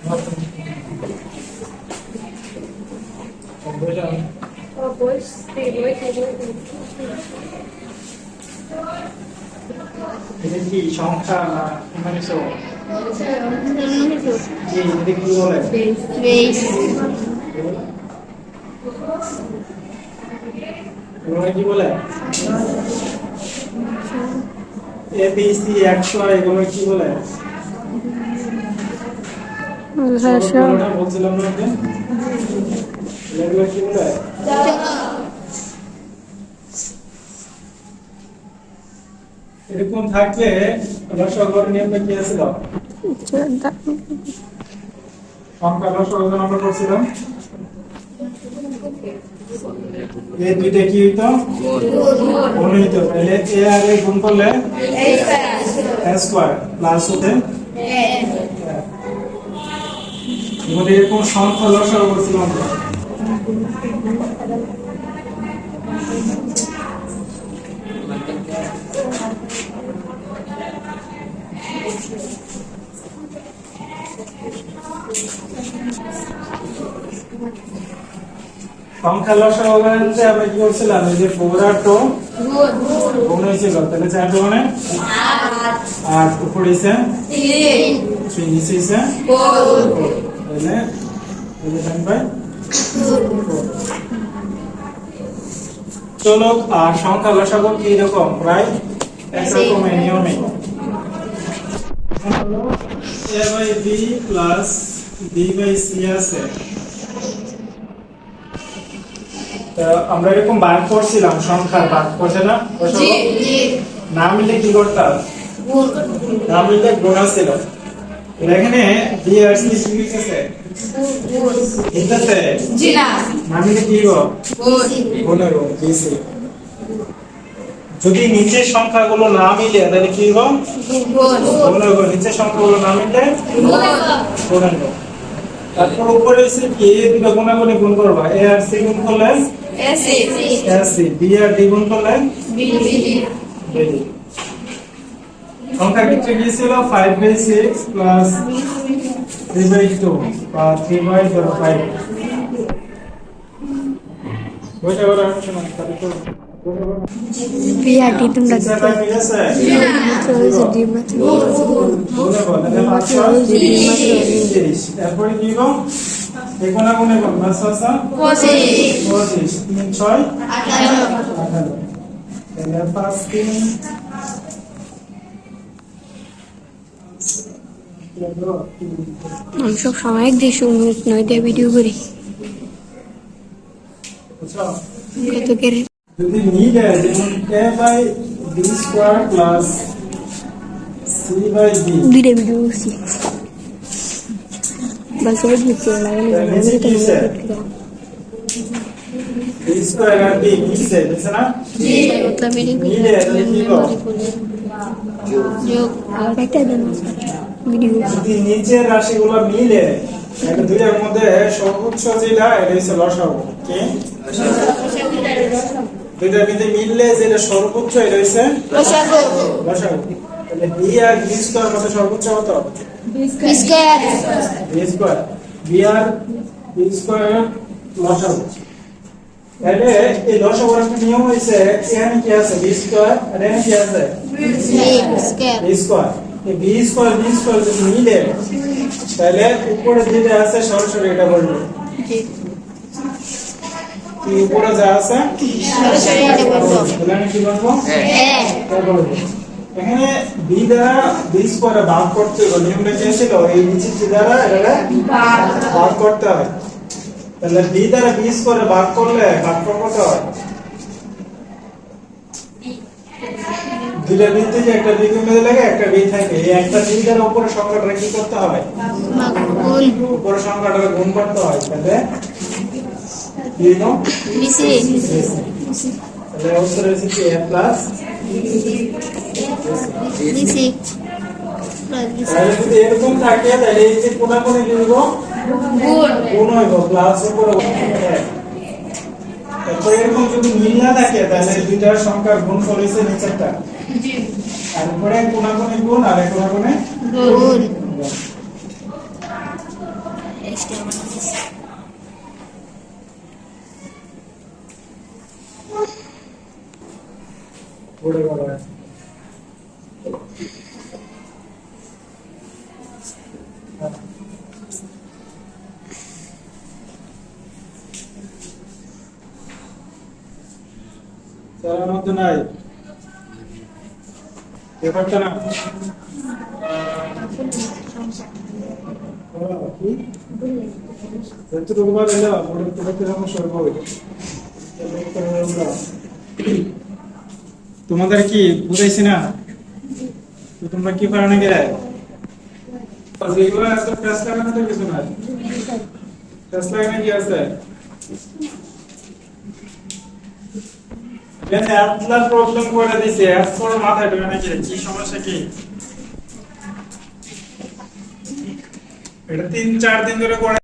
এটা কি সংখ্যা না মানে সব জি এটা কি বলে বেস এগুলো কি বলে এ বি সি 100 এগুলো কি বলে বলছিলাম না এগুলো কি বলে এরকম থাকলে লসাগু নিয়মটা কি ছিল সংখ্যা লসাগু আমরা করছিলাম এই দুইটা কি হইতো গুণ হইতো তাহলে এ আর এ গুণ করলে a স্কয়ার প্লাস হতে আমাদের এরকম সংখ্যা লসাগু করছিলাম আমরা সংখ্যা লসাগু করতে আমরা কি করছিলাম এই যে 4 আর 2 গুণ হয়েছিল তাহলে 4 মানে 8 উপরে আছে 3 নিচে আছে 4 তাহলে এই যে 10 বাই 4 চলো আর সংখ্যা লসাগু কি রকম প্রায় একরকম নিয়মে a by b plus b by c আছে আমরা এরকম ভাগ করছিলাম সংখ্যার ভাগ করছে না জি জি না মিলে কি করতাম গুণ না মিলে গুণ ছিল এখানে বি আর সি কি লিখেছে গুণ লিখেছে জি না না মিলে কি গো গুণ গুণ বি সি যদি নিচের সংখ্যাগুলো না মিলে তাহলে কি হবে গুণ গুণ গুণ নিচের সংখ্যাগুলো না মিলে গুণ গুণ তারপর উপরে এসে কি এ দুটো গুণাগুণে গুণ করবা এ আর সি গুণ করলে এসি বি আর ডি গুণ করলে বিডি সংখ্যা ক্ষেত্রে কি ছিল 5 বাই 6 প্লাস 3 বাই 2 বা 3 বাই 5 বইটা ওরা শোনা তাহলে তো বিআরটি তোমরা এরপরে কি গো এগুলা গুণে গো মাস আছে 25 3 6 18 এর পাঁচ তিন আমি সব সময় এক দেশ নয় দিয়ে ভিডিও করি কত করে যদি মিলে যেমন a by b square plus c by d দুইটা ভিডিও করছি বাস ওই দিতে লাগে b স্কয়ার আর b মিলছে বুঝছ না জি ওটা ভিডিও মিলে তাহলে কি গো যোগ আর একটা দেন ভিডিও যদি নিচের রাশিগুলো মিলে এটা দুইটার মধ্যে সর্বোচ্চ যেটা এটা হচ্ছে লসাগু কি দুইটার মধ্যে মিললে যেটা সর্বোচ্চ এটা হচ্ছে লসাগু তাহলে b আর b স্কয়ার মধ্যে সর্বোচ্চ কত b square b square b আর b স্কয়ার লসাগু তাহলে এই লসাগুর একটা নিয়ম হইছে এখানে কি আছে b স্কয়ার আর এখানে কি আছে b স্কয়ার এই b স্কয়ার যদি মিলে তাহলে উপরে যেটা আছে সরাসরি এটা বলবো জি কি উপরে যা আছে সরাসরি এটা বলবো তাহলে কি বলবো হ্যাঁ বলবো এখানে b দ্বারা b স্কয়ারে ভাগ করতে হবে নিয়মটা কি ছিল এই নিচে যে দ্বারা এটা ভাগ করতে হয় তাহলে b দ্বারা b স্কয়ারে ভাগ করলে ভাগফল কত হয় দুইটা বিতে যে একটা b কে মধ্যে লাগে একটা b থাকে এই একটা b দ্বারা উপরে সংখ্যাটা কি করতে হয় গুণ উপরে সংখ্যাটা গুণ করতে হয় তাহলে কি নো বিসি তাহলে উত্তর হচ্ছে কি a প্লাস বিসি তাহলে যদি এরকম থাকে তাহলে এই যে কোণাকুণি কি হইব গুণ হইব প্লাস উপরে তারপর এরকম যদি মিল না থাকে তাহলে দুইটার সংখ্যার গুণফল হইছে নিচেরটা জি আর উপরে কোণাকুণি গুণ আর কোণাকুণি গুণ পড়ে গেল চালার মধ্যে নাই ব্যাপারটা না কি যতটুকু বার এলো ওটা তো সমস্যা হবে তোমাদের কি বুঝাইছি না তো তোমরা কি পারো না গেলে যেগুলো এত প্রেস লাগানো তো কিছু না প্রেস লাগানো কি আছে এখানে আটলাস প্রবলেম করে দিছে এত বড় মাথায় ঢোকে নাকি কি সমস্যা কি এটা 3-4 দিন ধরে করে